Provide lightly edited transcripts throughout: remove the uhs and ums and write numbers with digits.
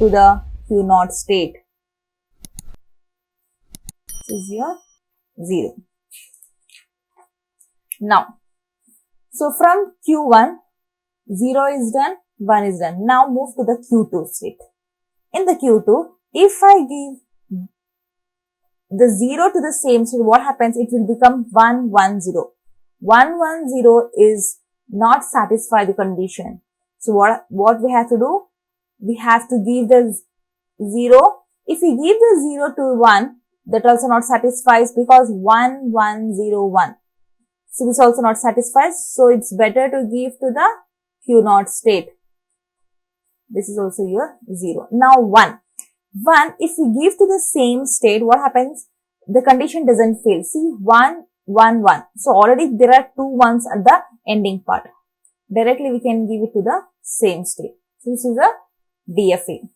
to the Q naught state. This is your 0. Now, so from Q1, 0 is done, 1 is done. Now move to the Q2 state. In the Q2, if I give the 0 to the same state, what happens? It will become 1, 1, 0. 1, 1, 0 is not satisfy the condition. So what we have to do? We have to give the 0. If we give the 0 to 1, that also not satisfies because 1, 1, 0, 1. So this also not satisfies. So it's better to give to the Q naught state. This is also your 0. Now 1. 1, if we give to the same state, what happens? The condition doesn't fail. See, 1, 1, 1. So already there are 2 ones at the ending part. Directly we can give it to the same state. So this is a DFA.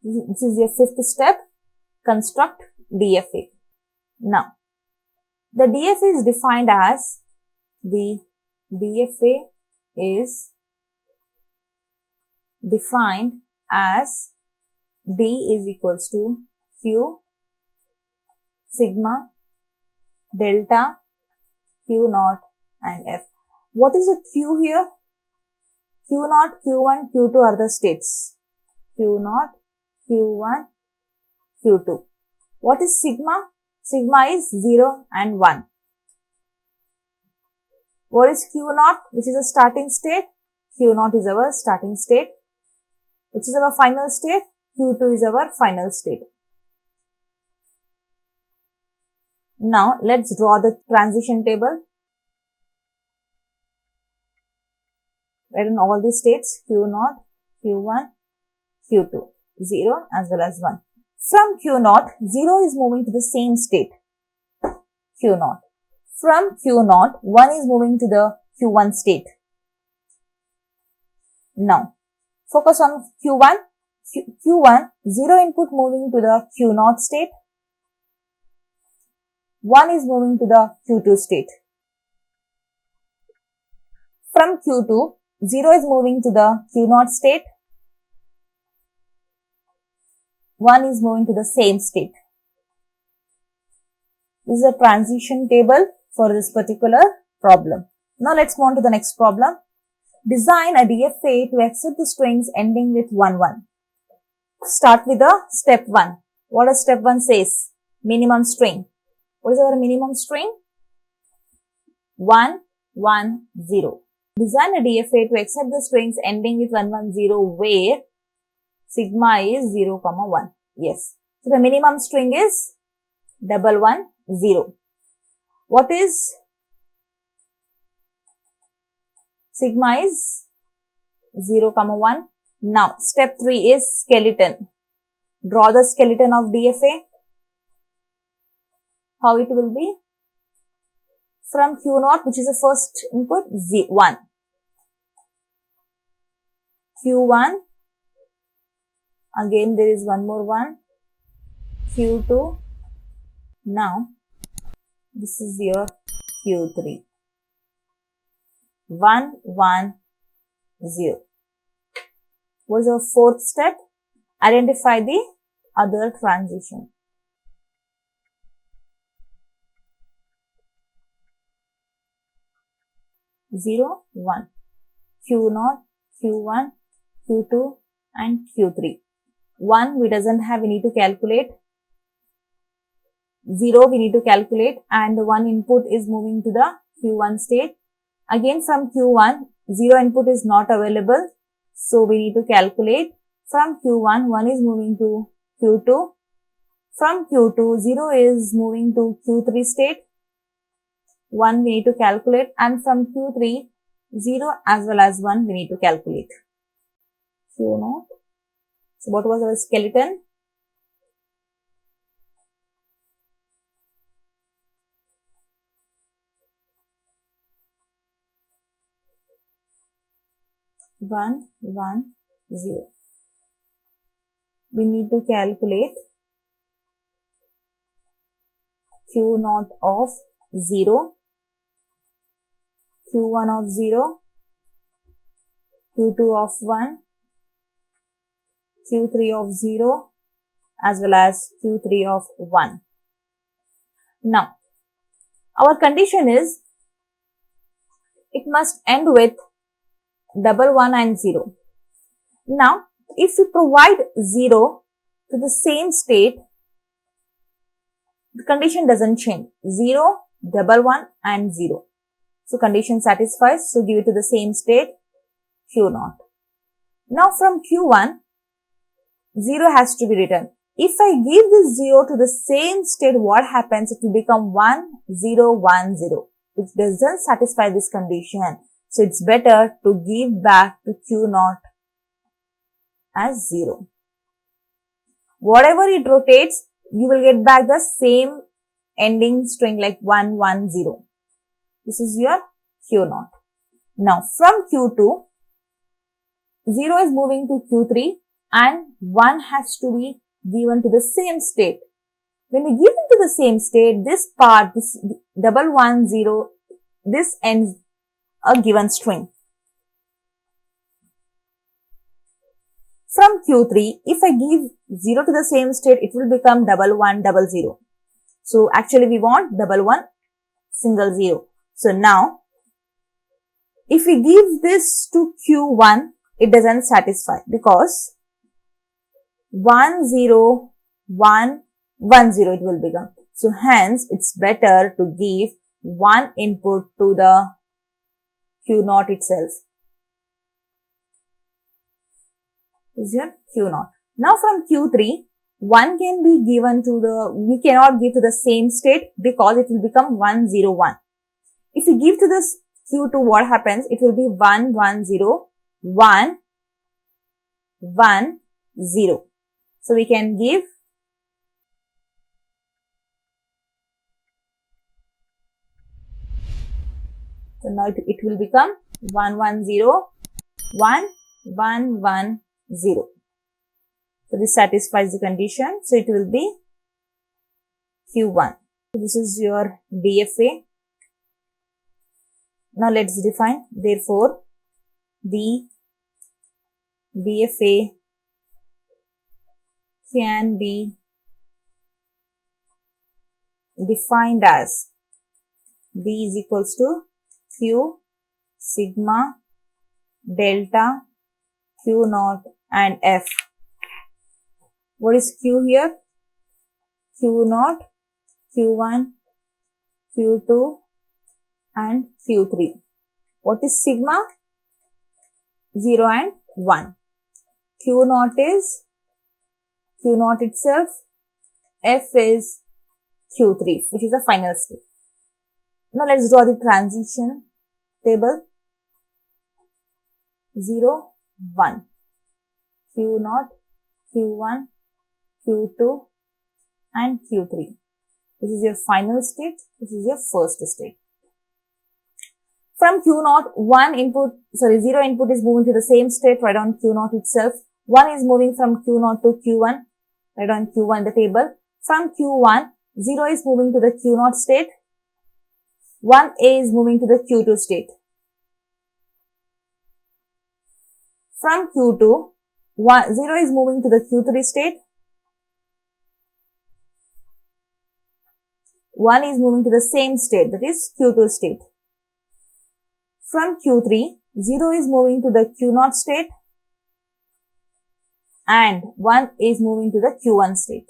This is your 5th step. Construct DFA. Now, the DFA is defined as the DFA is defined as D is equals to Q sigma delta Q naught and F. What is the Q here? Q naught, Q1, Q2 are the states. Q naught, Q1, Q2. What is sigma? Sigma is 0 and 1. What is Q naught? Which is a starting state. Q naught is our starting state. Which is our final state. Q2 is our final state. Now, let's draw the transition table. Write in all these states. Q naught, Q1, Q2. 0 as well as 1. From Q naught, 0 is moving to the same state. Q naught. From Q naught, 1 is moving to the Q1 state. Now, focus on Q1. Q1, 0 input moving to the Q naught state. 1 is moving to the Q2 state. From Q2, 0 is moving to the Q naught state. 1 is moving to the same state. This is a transition table for this particular problem. Now let's move on to the next problem. Design a DFA to accept the strings ending with 1, 1. Start with the step 1. What does step 1 says? Minimum string. What is our minimum string? 1, 1, 0. Design a DFA to accept the strings ending with 1, 1, 0 where sigma is 0, 1. Yes. So the minimum string is 1, 1, 0. What is sigma is 0, 1. Now, step 3 is skeleton. Draw the skeleton of DFA. How it will be? From Q naught, which is the first input, 1. Q1. Again, there is one more 1. Q2. Now, this is your Q3. 1, 1, 0. What is our 4th step? Identify the other transition. 0, 1. Q naught, Q1, Q2 and Q3. 1 we doesn't have, we need to calculate. 0 we need to calculate, and the 1 input is moving to the Q1 state. Again from Q1, 0 input is not available, so we need to calculate. From Q1, 1 is moving to Q2. From Q2, 0 is moving to Q3 state. 1 we need to calculate, and from Q3, 0 as well as 1 we need to calculate. Q naught. So what was our skeleton? One, 1, 0. We need to calculate Q naught of 0, Q1 of 0, Q2 of 1, Q3 of 0 as well as Q3 of 1. Now, our condition is it must end with double 1 and 0. Now, if we provide 0 to the same state, the condition doesn't change. 0, double 1 and 0. So, condition satisfies. So, give it to the same state, Q0. Now, from Q1, 0 has to be written. If I give this 0 to the same state, what happens? It will become 1, 0, 1, 0, which doesn't satisfy this condition. So, it's better to give back to Q0 as 0. Whatever it rotates, you will get back the same ending string like 1, 1, 0. This is your Q0. Now, from Q2, 0 is moving to Q3 and 1 has to be given to the same state. When we give it to the same state, this part, this double 1, 0, this ends a given string. From Q3, if I give 0 to the same state, it will become double 1, double 0. So, actually we want double 1, single 0. So, now, if we give this to Q1, it doesn't satisfy because 1, 0, 1, 1, 0 it will become. So, hence, it's better to give one input to the Q0 itself. Is your Q0. Now from Q3, 1 can be given to we cannot give to the same state because it will become 1, 0, 1. If we give to this Q2, what happens? It will be 1, 1, 0, 1, 1, 0. So we can give so now it will become 1, 1, 0, 1, 1, 1, 0. So this satisfies the condition. So it will be Q1. So this is your DFA. Now let's define. Therefore, the DFA can be defined as D is equals to Q sigma delta Q0 and F. What is Q here? Q0, Q1, Q2 and Q3. What is sigma? 0 and 1. Q0 is Q0 itself. F is Q3, which is the final state. Now let's draw the transition table. 0, 1. Q0, Q1, Q2 and Q3. This is your final state. This is your first state. From Q0, 0 input is moving to the same state, write on Q0 itself. 1 is moving from Q0 to Q1, write on Q1 in the table. From Q1, 0 is moving to the Q0 state. 1A is moving to the Q2 state. From Q2, 0 is moving to the Q3 state. 1 is moving to the same state, that is Q2 state. From Q3, 0 is moving to the Q0 state and 1 is moving to the Q1 state.